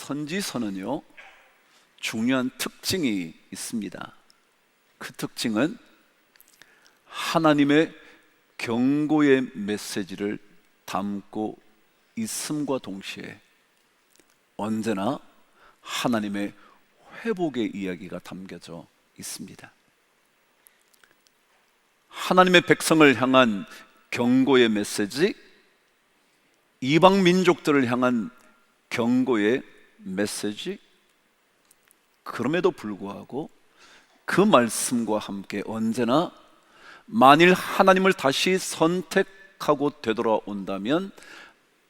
선지서는요, 중요한 특징이 있습니다. 그 특징은 하나님의 경고의 메시지를 담고 있음과 동시에 언제나 하나님의 회복의 이야기가 담겨져 있습니다. 하나님의 백성을 향한 경고의 메시지, 이방 민족들을 향한 경고의 메시지, 그럼에도 불구하고 그 말씀과 함께 언제나 만일 하나님을 다시 선택하고 되돌아온다면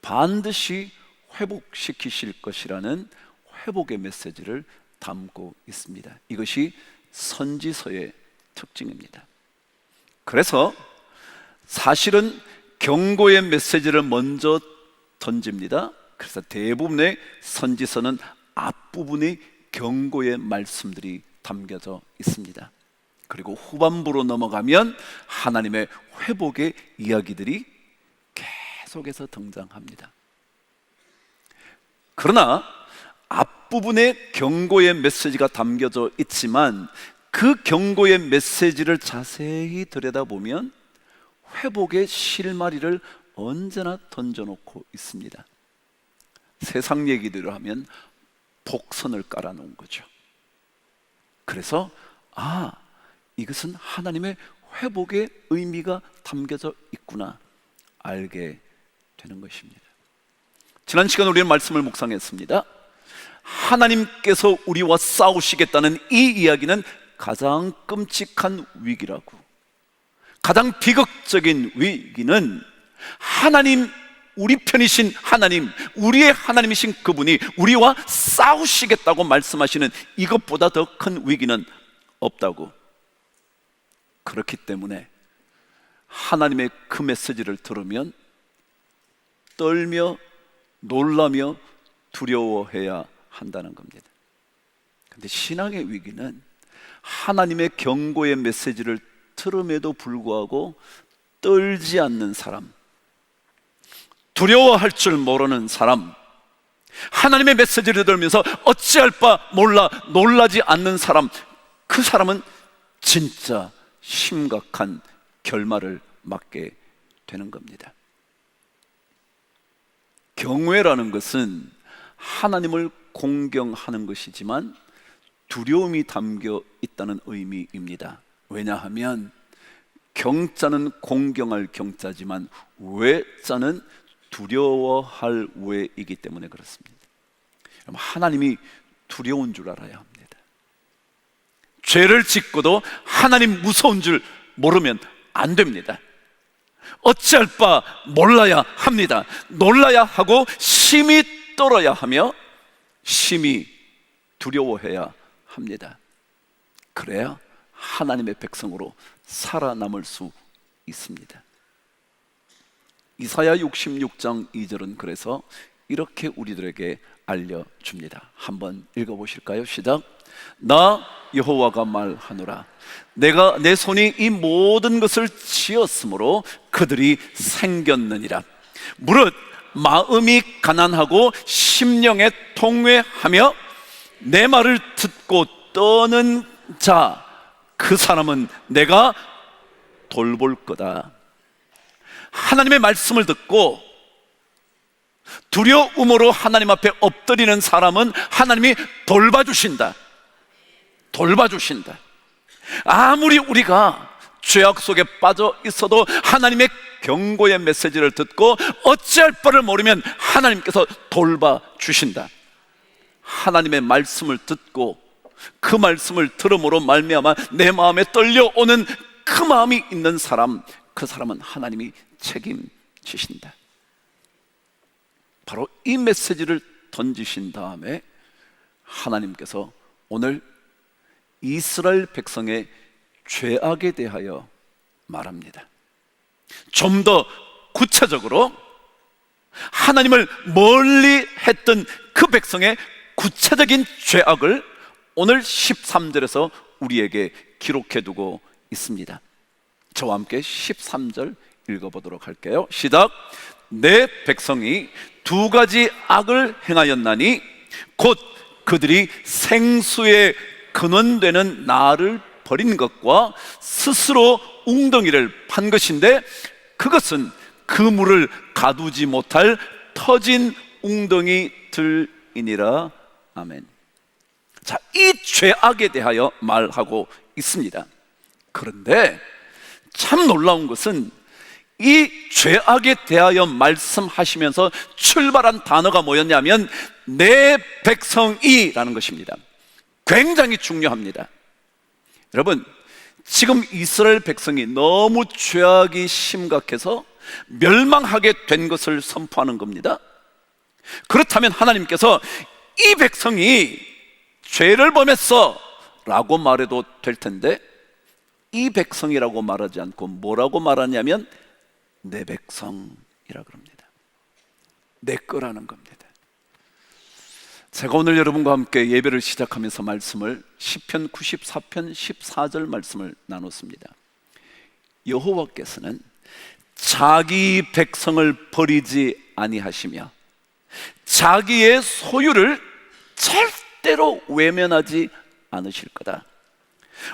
반드시 회복시키실 것이라는 회복의 메시지를 담고 있습니다. 이것이 선지서의 특징입니다. 그래서 사실은 경고의 메시지를 먼저 던집니다. 그래서 대부분의 선지서는 앞부분에 경고의 말씀들이 담겨져 있습니다. 그리고 후반부로 넘어가면 하나님의 회복의 이야기들이 계속해서 등장합니다. 그러나 앞부분에 경고의 메시지가 담겨져 있지만 그 경고의 메시지를 자세히 들여다보면 회복의 실마리를 언제나 던져놓고 있습니다. 세상 얘기들을 하면 복선을 깔아놓은 거죠. 그래서 이것은 하나님의 회복의 의미가 담겨져 있구나 알게 되는 것입니다. 지난 시간 우리는 말씀을 묵상했습니다. 하나님께서 우리와 싸우시겠다는 이 이야기는 가장 끔찍한 위기라고, 가장 비극적인 위기는 하나님, 우리 편이신 하나님, 우리의 하나님이신 그분이 우리와 싸우시겠다고 말씀하시는 이것보다 더 큰 위기는 없다고. 그렇기 때문에 하나님의 그 메시지를 들으면 떨며 놀라며 두려워해야 한다는 겁니다. 그런데 신앙의 위기는 하나님의 경고의 메시지를 들음에도 불구하고 떨지 않는 사람, 두려워할 줄 모르는 사람, 하나님의 메시지를 들으면서 어찌할 바 몰라 놀라지 않는 사람, 그 사람은 진짜 심각한 결말을 맞게 되는 겁니다. 경외라는 것은 하나님을 공경하는 것이지만 두려움이 담겨 있다는 의미입니다. 왜냐하면 경자는 공경할 경자지만 외자는 두려워할 외이기 때문에 그렇습니다. 하나님이 두려운 줄 알아야 합니다. 죄를 짓고도 하나님 무서운 줄 모르면 안 됩니다. 어찌할 바 몰라야 합니다. 놀라야 하고 심히 떨어야 하며 심히 두려워해야 합니다. 그래야 하나님의 백성으로 살아남을 수 있습니다. 이사야 66장 2절은 그래서 이렇게 우리들에게 알려줍니다. 한번 읽어보실까요? 시작. 나 여호와가 말하노라. 내가 내 손이 이 모든 것을 지었으므로 그들이 생겼느니라. 무릇 마음이 가난하고 심령에 통회하며 내 말을 듣고 떠는 자, 그 사람은 내가 돌볼 거다. 하나님의 말씀을 듣고 두려움으로 하나님 앞에 엎드리는 사람은 하나님이 돌봐주신다. 돌봐주신다. 아무리 우리가 죄악 속에 빠져 있어도 하나님의 경고의 메시지를 듣고 어찌할 바를 모르면 하나님께서 돌봐주신다. 하나님의 말씀을 듣고 그 말씀을 들음으로 말미암아 내 마음에 떨려오는 그 마음이 있는 사람, 그 사람은 하나님이 책임지신다. 바로 이 메시지를 던지신 다음에 하나님께서 오늘 이스라엘 백성의 죄악에 대하여 말합니다. 좀 더 구체적으로 하나님을 멀리 했던 그 백성의 구체적인 죄악을 오늘 13절에서 우리에게 기록해두고 있습니다. 저와 함께 13절 읽어보도록 할게요. 시작. 내 백성이 두 가지 악을 행하였나니 곧 그들이 생수의 근원되는 나를 버린 것과 스스로 웅덩이를 판 것인데, 그것은 그 물을 가두지 못할 터진 웅덩이들이니라. 아멘. 자, 이 죄악에 대하여 말하고 있습니다. 그런데 참 놀라운 것은 이 죄악에 대하여 말씀하시면서 출발한 단어가 뭐였냐면 내 백성이라는 것입니다. 굉장히 중요합니다. 여러분, 지금 이스라엘 백성이 너무 죄악이 심각해서 멸망하게 된 것을 선포하는 겁니다. 그렇다면 하나님께서 이 백성이 죄를 범했어 라고 말해도 될 텐데, 이 백성이라고 말하지 않고 뭐라고 말하냐면 내 백성이라 그럽니다. 내 거라는 겁니다. 제가 오늘 여러분과 함께 예배를 시작하면서 말씀을 시편 94편 14절 말씀을 나눴습니다. 여호와께서는 자기 백성을 버리지 아니하시며 자기의 소유를 절대로 외면하지 않으실 거다.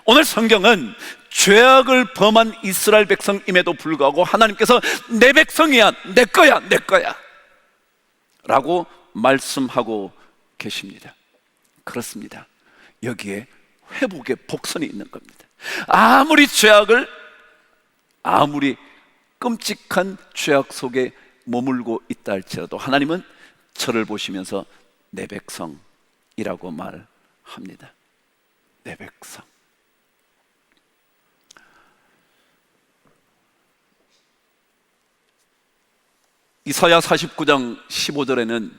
오늘 성경은 죄악을 범한 이스라엘 백성임에도 불구하고 하나님께서 내 백성이야, 내 거야, 내 거야 라고 말씀하고 계십니다. 그렇습니다. 여기에 회복의 복선이 있는 겁니다. 아무리 끔찍한 죄악 속에 머물고 있다 할지라도 하나님은 저를 보시면서 내 백성이라고 말합니다. 내 백성. 이사야 49장 15절에는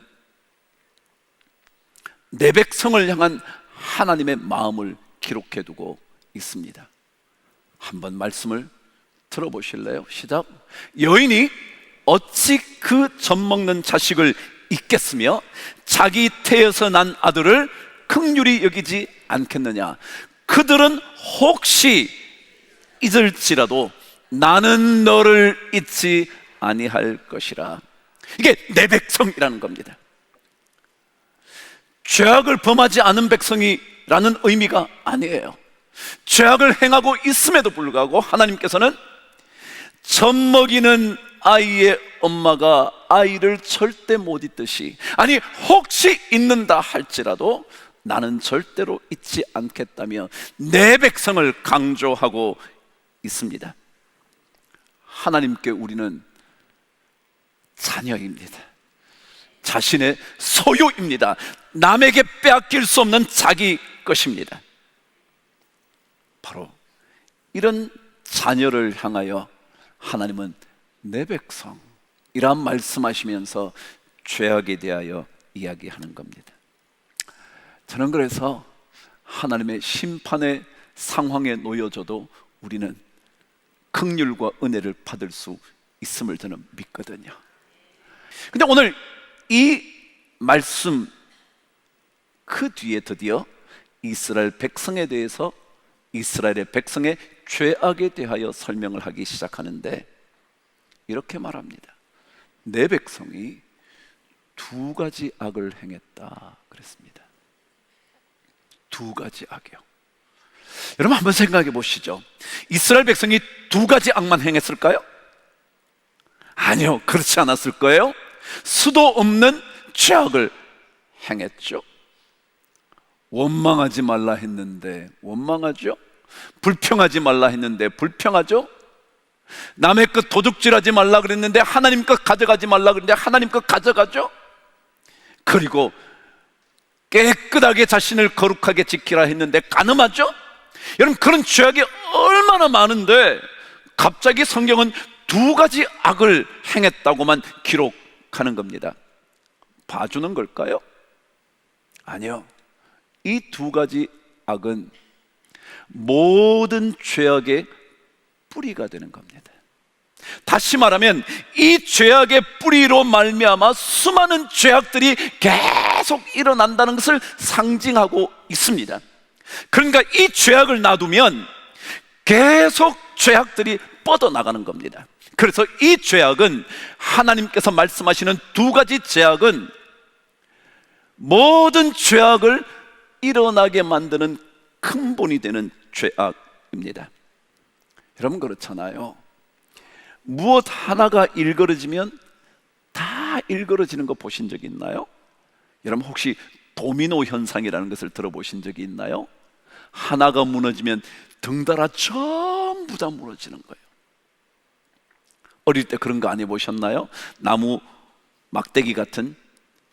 내 백성을 향한 하나님의 마음을 기록해 두고 있습니다. 한번 말씀을 들어보실래요? 시작. 여인이 어찌 그 젖먹는 자식을 잊겠으며 자기 태에서 난 아들을 긍휼히 여기지 않겠느냐. 그들은 혹시 잊을지라도 나는 너를 잊지 아니할 것이라. 이게 내 백성이라는 겁니다. 죄악을 범하지 않은 백성이라는 의미가 아니에요. 죄악을 행하고 있음에도 불구하고 하나님께서는 젖먹이는 아이의 엄마가 아이를 절대 못 잊듯이, 아니 혹시 잊는다 할지라도 나는 절대로 잊지 않겠다며 내 백성을 강조하고 있습니다. 하나님께 우리는 자녀입니다. 자신의 소유입니다. 남에게 빼앗길 수 없는 자기 것입니다. 바로 이런 자녀를 향하여 하나님은 내 백성이란 말씀하시면서 죄악에 대하여 이야기하는 겁니다. 저는 그래서 하나님의 심판의 상황에 놓여져도 우리는 긍휼과 은혜를 받을 수 있음을 저는 믿거든요. 근데 오늘 이 말씀 그 뒤에 드디어 이스라엘 백성에 대해서, 이스라엘의 백성의 죄악에 대하여 설명을 하기 시작하는데 이렇게 말합니다. 내 백성이 두 가지 악을 행했다 그랬습니다. 두 가지 악이요. 여러분 한번 생각해 보시죠. 이스라엘 백성이 두 가지 악만 행했을까요? 아니요, 그렇지 않았을 거예요. 수도 없는 죄악을 행했죠. 원망하지 말라 했는데 원망하죠. 불평하지 말라 했는데 불평하죠. 남의 것 도둑질하지 말라 그랬는데 하나님 것 가져가지 말라 그랬는데 하나님 것 가져가죠. 그리고 깨끗하게 자신을 거룩하게 지키라 했는데 간음하죠. 여러분 그런 죄악이 얼마나 많은데 갑자기 성경은 두 가지 악을 행했다고만 기록하는 겁니다. 봐주는 걸까요? 아니요. 이 두 가지 악은 모든 죄악의 뿌리가 되는 겁니다. 다시 말하면 이 죄악의 뿌리로 말미암아 수많은 죄악들이 계속 일어난다는 것을 상징하고 있습니다. 그러니까 이 죄악을 놔두면 계속 죄악들이 뻗어나가는 겁니다. 그래서 이 죄악은, 하나님께서 말씀하시는 두 가지 죄악은 모든 죄악을 일어나게 만드는 근본이 되는 죄악입니다. 여러분 그렇잖아요. 무엇 하나가 일그러지면 다 일그러지는 거 보신 적 있나요? 여러분 혹시 도미노 현상이라는 것을 들어보신 적이 있나요? 하나가 무너지면 덩달아 전부 다 무너지는 거예요. 어릴 때 그런 거 안 해보셨나요? 나무 막대기 같은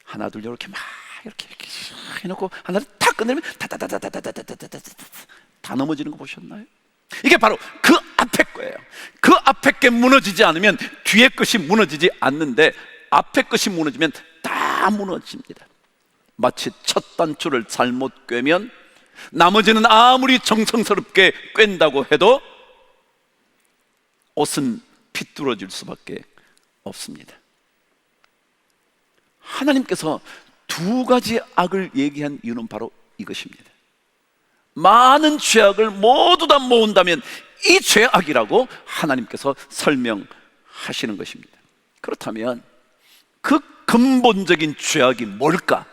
하나 둘 이렇게 막 이렇게 해놓고 하나를 탁 꺼내면 다다다다다다다다다다 다 넘어지는 거 보셨나요? 이게 바로 그 앞에 거예요. 그 앞에 게 무너지지 않으면 뒤에 것이 무너지지 않는데 앞에 것이 무너지면 다 무너집니다. 마치 첫 단추를 잘못 꿰면 나머지는 아무리 정성스럽게 꿰다고 해도 옷은 삐뚤어질 수밖에 없습니다. 하나님께서 두 가지 악을 얘기한 이유는 바로 이것입니다. 많은 죄악을 모두 다 모은다면 이 죄악이라고 하나님께서 설명하시는 것입니다. 그렇다면 그 근본적인 죄악이 뭘까?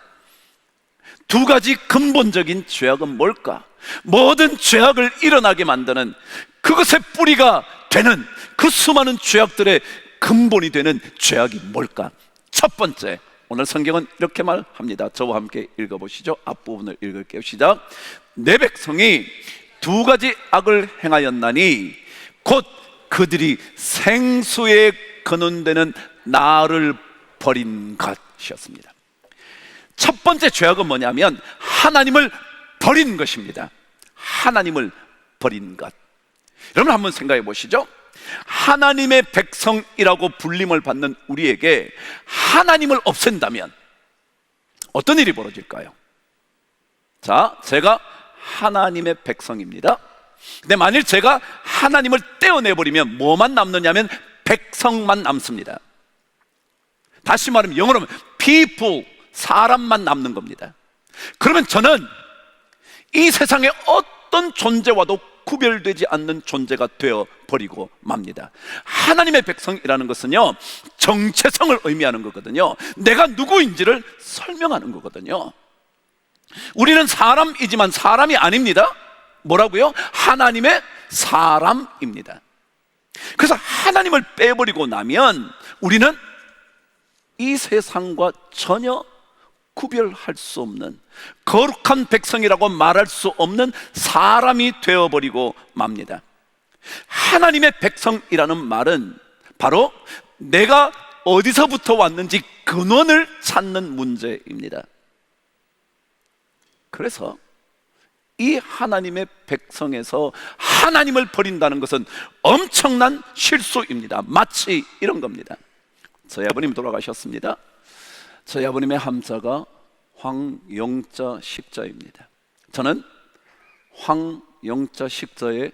두 가지 근본적인 죄악은 뭘까? 모든 죄악을 일어나게 만드는 그것의 뿌리가 되는 그 수많은 죄악들의 근본이 되는 죄악이 뭘까? 첫 번째, 오늘 성경은 이렇게 말합니다. 저와 함께 읽어보시죠. 앞부분을 읽을게요. 시작. 내 백성이 두 가지 악을 행하였나니 곧 그들이 생수에 거론되는 나를 버린 것이었습니다. 첫 번째 죄악은 뭐냐면 하나님을 버린 것입니다. 하나님을 버린 것. 여러분 한번 생각해 보시죠. 하나님의 백성이라고 불림을 받는 우리에게 하나님을 없앤다면 어떤 일이 벌어질까요? 자, 제가 하나님의 백성입니다. 근데 만일 제가 하나님을 떼어내버리면 뭐만 남느냐면 백성만 남습니다. 다시 말하면 영어로 하면 people, 사람만 남는 겁니다. 그러면 저는 이 세상의 어떤 존재와도 구별되지 않는 존재가 되어버리고 맙니다. 하나님의 백성이라는 것은요, 정체성을 의미하는 거거든요. 내가 누구인지를 설명하는 거거든요. 우리는 사람이지만 사람이 아닙니다. 뭐라고요? 하나님의 사람입니다. 그래서 하나님을 빼버리고 나면 우리는 이 세상과 전혀 구별할 수 없는 거룩한 백성이라고 말할 수 없는 사람이 되어버리고 맙니다. 하나님의 백성이라는 말은 바로 내가 어디서부터 왔는지 근원을 찾는 문제입니다. 그래서 이 하나님의 백성에서 하나님을 버린다는 것은 엄청난 실수입니다. 마치 이런 겁니다. 저희 아버님 돌아가셨습니다. 저희 아버님의 함자가 황영자 식자입니다. 저는 황영자 식자의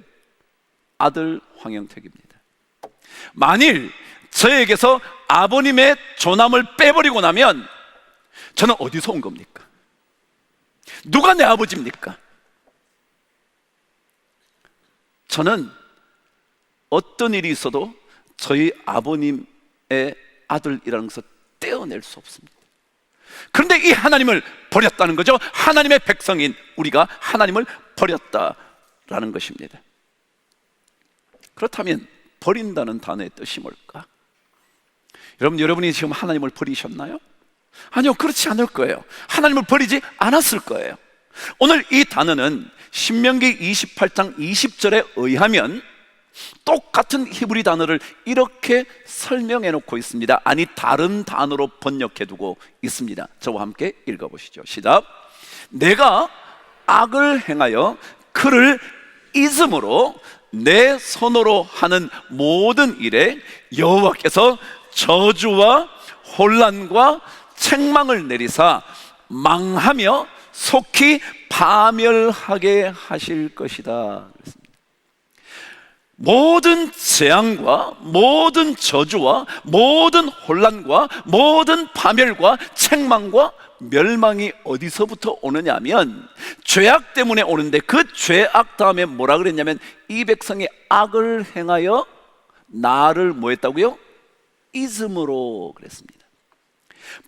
아들 황영택입니다. 만일 저에게서 아버님의 존함을 빼버리고 나면 저는 어디서 온 겁니까? 누가 내 아버지입니까? 저는 어떤 일이 있어도 저희 아버님의 아들이라는 것을 떼어낼 수 없습니다. 그런데 이 하나님을 버렸다는 거죠. 하나님의 백성인 우리가 하나님을 버렸다라는 것입니다. 그렇다면 버린다는 단어의 뜻이 뭘까? 여러분이 지금 하나님을 버리셨나요? 아니요, 그렇지 않을 거예요. 하나님을 버리지 않았을 거예요. 오늘 이 단어는 신명기 28장 20절에 의하면 똑같은 히브리 단어를 이렇게 설명해 놓고 있습니다. 아니, 다른 단어로 번역해 두고 있습니다. 저와 함께 읽어보시죠. 시작. 내가 악을 행하여 그를 잊음으로 내 손으로 하는 모든 일에 여호와께서 저주와 혼란과 책망을 내리사 망하며 속히 파멸하게 하실 것이다. 모든 재앙과 모든 저주와 모든 혼란과 모든 파멸과 책망과 멸망이 어디서부터 오느냐 하면 죄악 때문에 오는데, 그 죄악 다음에 뭐라 그랬냐면 이 백성이 악을 행하여 나를 뭐 했다고요? 잊음으로 그랬습니다.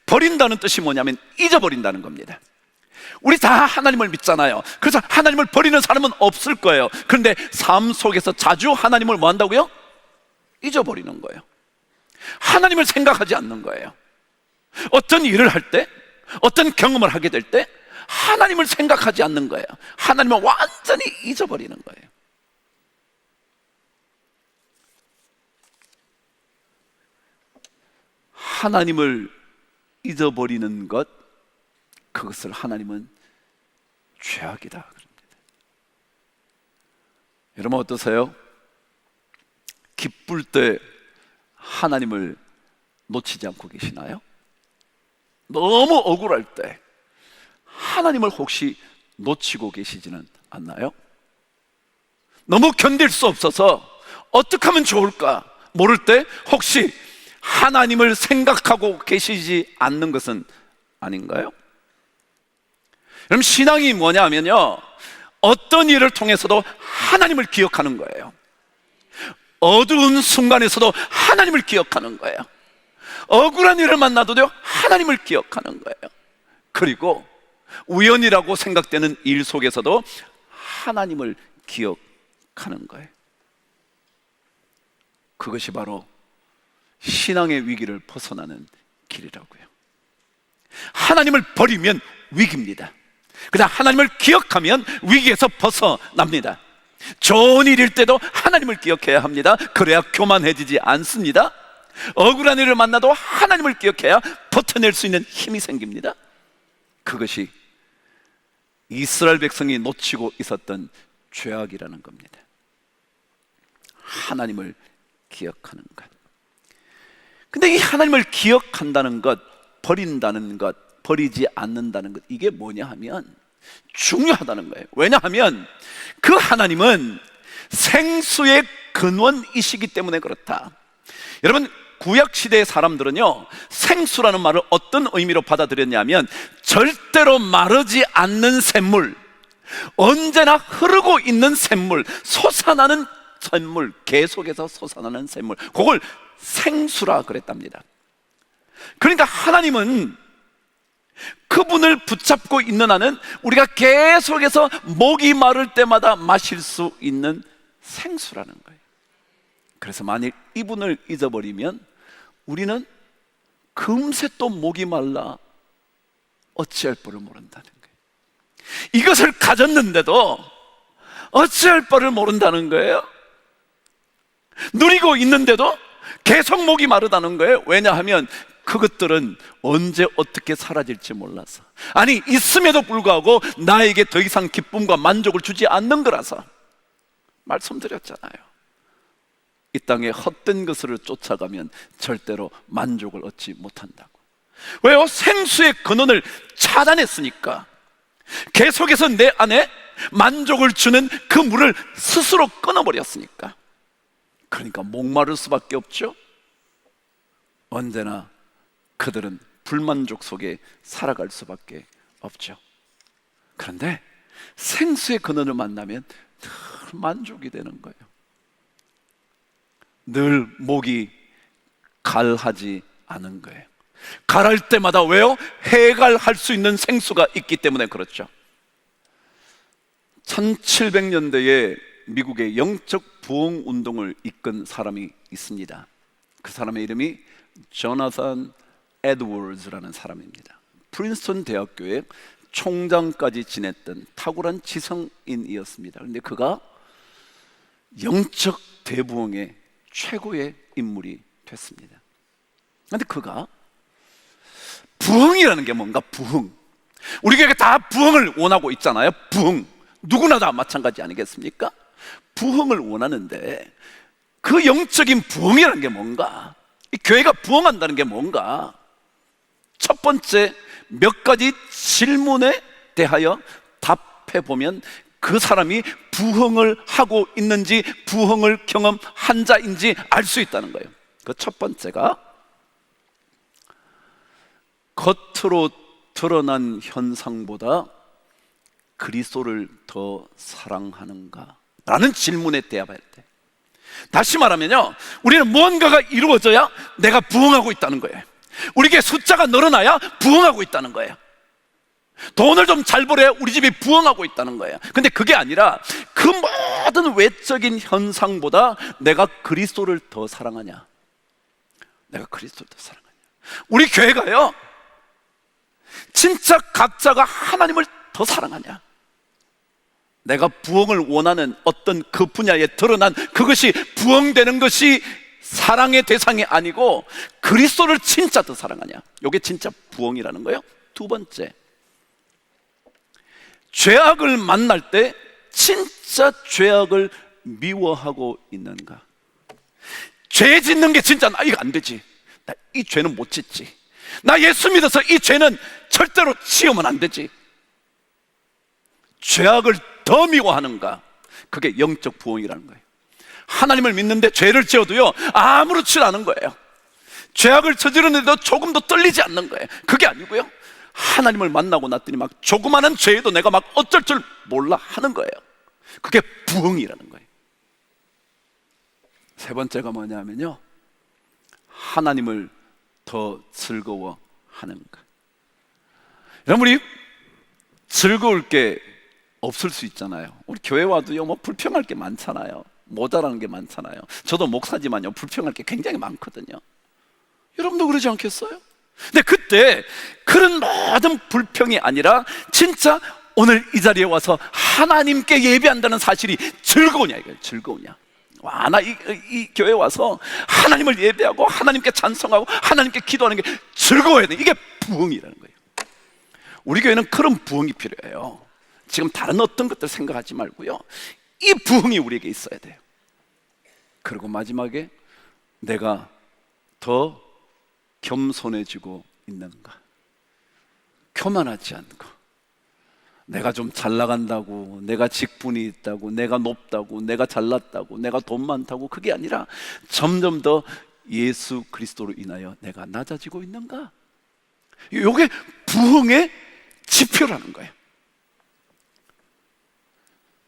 버린다는 뜻이 뭐냐면 잊어버린다는 겁니다. 우리 다 하나님을 믿잖아요. 그래서 하나님을 버리는 사람은 없을 거예요. 그런데 삶 속에서 자주 하나님을 뭐 한다고요? 잊어버리는 거예요. 하나님을 생각하지 않는 거예요. 어떤 일을 할 때, 어떤 경험을 하게 될 때 하나님을 생각하지 않는 거예요. 하나님을 완전히 잊어버리는 거예요. 하나님을 잊어버리는 것, 그것을 하나님은 죄악이다 그럽니다. 여러분 어떠세요? 기쁠 때 하나님을 놓치지 않고 계시나요? 너무 억울할 때 하나님을 혹시 놓치고 계시지는 않나요? 너무 견딜 수 없어서 어떻게 하면 좋을까 모를 때 혹시 하나님을 생각하고 계시지 않는 것은 아닌가요? 여러분 신앙이 뭐냐 하면요, 어떤 일을 통해서도 하나님을 기억하는 거예요. 어두운 순간에서도 하나님을 기억하는 거예요. 억울한 일을 만나도요 하나님을 기억하는 거예요. 그리고 우연이라고 생각되는 일 속에서도 하나님을 기억하는 거예요. 그것이 바로 신앙의 위기를 벗어나는 길이라고요. 하나님을 버리면 위기입니다. 그냥 하나님을 기억하면 위기에서 벗어납니다. 좋은 일일 때도 하나님을 기억해야 합니다. 그래야 교만해지지 않습니다. 억울한 일을 만나도 하나님을 기억해야 버텨낼 수 있는 힘이 생깁니다. 그것이 이스라엘 백성이 놓치고 있었던 죄악이라는 겁니다. 하나님을 기억하는 것. 근데 이 하나님을 기억한다는 것, 버린다는 것, 버리지 않는다는 것, 이게 뭐냐 하면 중요하다는 거예요. 왜냐하면 그 하나님은 생수의 근원이시기 때문에 그렇다. 여러분 구약시대의 사람들은요 생수라는 말을 어떤 의미로 받아들였냐면 절대로 마르지 않는 샘물, 언제나 흐르고 있는 샘물, 솟아나는 샘물, 계속해서 솟아나는 샘물, 그걸 생수라 그랬답니다. 그러니까 하나님은 그분을 붙잡고 있는 한은 우리가 계속해서 목이 마를 때마다 마실 수 있는 생수라는 거예요. 그래서 만일 이분을 잊어버리면 우리는 금세 또 목이 말라 어찌할 바를 모른다는 거예요. 이것을 가졌는데도 어찌할 바를 모른다는 거예요. 누리고 있는데도 계속 목이 마르다는 거예요. 왜냐하면 그것들은 언제 어떻게 사라질지 몰라서, 아니 있음에도 불구하고 나에게 더 이상 기쁨과 만족을 주지 않는 거라서. 말씀드렸잖아요. 이 땅에 헛된 것을 쫓아가면 절대로 만족을 얻지 못한다고. 왜요? 생수의 근원을 차단했으니까. 계속해서 내 안에 만족을 주는 그 물을 스스로 끊어버렸으니까. 그러니까 목마를 수밖에 없죠. 언제나 그들은 불만족 속에 살아갈 수밖에 없죠. 그런데 생수의 근원을 만나면 늘 만족이 되는 거예요. 늘 목이 갈하지 않은 거예요. 갈할 때마다 왜요? 해갈할 수 있는 생수가 있기 때문에 그렇죠. 1700년대에 미국의 영적 부흥 운동을 이끈 사람이 있습니다. 그 사람의 이름이 조나산 에드워즈라는 사람입니다. 프린스턴 대학교의 총장까지 지냈던 탁월한 지성인이었습니다. 그런데 그가 영적 대부흥의 최고의 인물이 됐습니다. 그런데 그가 부흥이라는 게 뭔가, 부흥, 우리가 다 부흥을 원하고 있잖아요. 부흥, 누구나 다 마찬가지 아니겠습니까? 부흥을 원하는데 그 영적인 부흥이라는 게 뭔가, 이 교회가 부흥한다는 게 뭔가, 첫 번째 몇 가지 질문에 대하여 답해보면 그 사람이 부흥을 하고 있는지 부흥을 경험한 자인지 알 수 있다는 거예요. 그 첫 번째가 겉으로 드러난 현상보다 그리스도를 더 사랑하는가? 라는 질문에 대답할 때, 다시 말하면요, 우리는 무언가가 이루어져야 내가 부흥하고 있다는 거예요. 우리 교회 숫자가 늘어나야 부흥하고 있다는 거예요. 돈을 좀 잘 벌어야 우리 집이 부흥하고 있다는 거예요. 근데 그게 아니라 그 모든 외적인 현상보다 내가 그리스도를 더 사랑하냐, 내가 그리스도를 더 사랑하냐. 우리 교회가요, 진짜 각자가 하나님을 더 사랑하냐, 내가 부흥을 원하는 어떤 그 분야에 드러난 그것이 부흥되는 것이 사랑의 대상이 아니고 그리스도를 진짜 더 사랑하냐, 이게 진짜 부흥이라는 거예요. 두 번째, 죄악을 만날 때 진짜 죄악을 미워하고 있는가. 죄 짓는 게 진짜 나 이거 안 되지, 나 이 죄는 못 짓지, 나 예수 믿어서 이 죄는 절대로 지으면 안 되지. 죄악을 더 미워하는가, 그게 영적 부흥이라는 거예요. 하나님을 믿는데 죄를 지어도요 아무렇지 않은 거예요. 죄악을 저지르는데도 조금도 떨리지 않는 거예요. 그게 아니고요, 하나님을 만나고 났더니 막 조그마한 죄에도 내가 막 어쩔 줄 몰라 하는 거예요. 그게 부흥이라는 거예요. 세 번째가 뭐냐면요, 하나님을 더 즐거워하는 것. 여러분, 우리 즐거울 게 없을 수 있잖아요. 우리 교회 와도요 뭐 불평할 게 많잖아요. 모자라는 게 많잖아요. 저도 목사지만요 불평할 게 굉장히 많거든요. 여러분도 그러지 않겠어요? 근데 그때 그런 모든 불평이 아니라 진짜 오늘 이 자리에 와서 하나님께 예배한다는 사실이 즐거우냐, 이거예요. 즐거우냐. 와, 나 이 교회에 와서 하나님을 예배하고 하나님께 찬송하고 하나님께 기도하는 게 즐거워야 돼. 이게 부흥이라는 거예요. 우리 교회는 그런 부흥이 필요해요. 지금 다른 어떤 것들 생각하지 말고요, 이 부흥이 우리에게 있어야 돼요. 그리고 마지막에 내가 더 겸손해지고 있는가. 교만하지 않고, 내가 좀 잘 나간다고, 내가 직분이 있다고, 내가 높다고, 내가 잘났다고, 내가 돈 많다고, 그게 아니라 점점 더 예수 그리스도로 인하여 내가 낮아지고 있는가. 이게 부흥의 지표라는 거예요.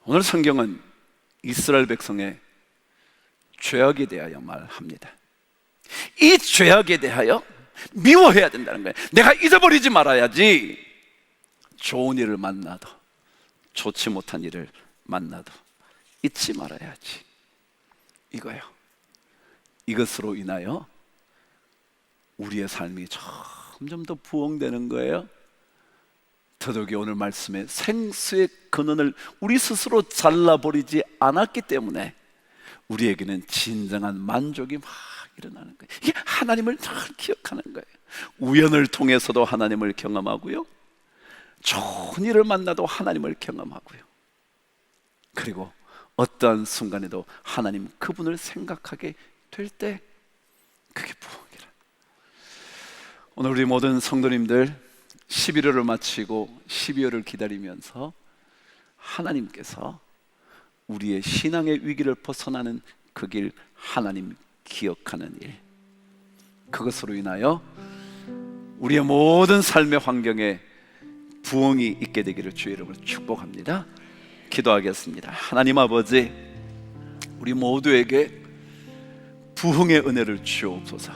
오늘 성경은 이스라엘 백성의 죄악에 대하여 말합니다. 이 죄악에 대하여 미워해야 된다는 거예요. 내가 잊어버리지 말아야지. 좋은 일을 만나도, 좋지 못한 일을 만나도 잊지 말아야지, 이거예요. 이것으로 인하여 우리의 삶이 점점 더 부흥되는 거예요. 더더욱이 오늘 말씀에 생수의 근원을 우리 스스로 잘라버리지 않았기 때문에 우리에게는 진정한 만족이 막 일어나는 거예요. 이게 하나님을 늘 기억하는 거예요. 우연을 통해서도 하나님을 경험하고요, 좋은 일을 만나도 하나님을 경험하고요, 그리고 어떠한 순간에도 하나님 그분을 생각하게 될 때 그게 부흥이라. 오늘 우리 모든 성도님들 11월을 마치고 12월을 기다리면서 하나님께서 우리의 신앙의 위기를 벗어나는 그 길, 하나님 기억하는 일, 그것으로 인하여 우리의 모든 삶의 환경에 부흥이 있게 되기를 주의 이름으로 축복합니다. 기도하겠습니다. 하나님 아버지, 우리 모두에게 부흥의 은혜를 주옵소서.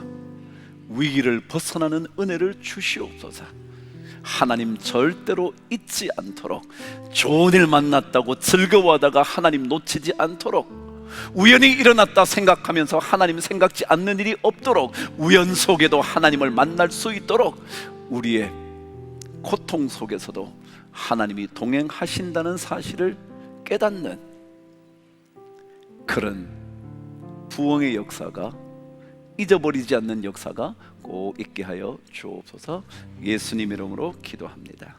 위기를 벗어나는 은혜를 주시옵소서. 하나님 절대로 잊지 않도록, 좋은 일 만났다고 즐거워하다가 하나님 놓치지 않도록, 우연히 일어났다 생각하면서 하나님 생각지 않는 일이 없도록, 우연 속에도 하나님을 만날 수 있도록, 우리의 고통 속에서도 하나님이 동행하신다는 사실을 깨닫는 그런 부흥의 역사가, 잊어버리지 않는 역사가 꼭 있게 하여 주옵소서. 예수님 이름으로 기도합니다.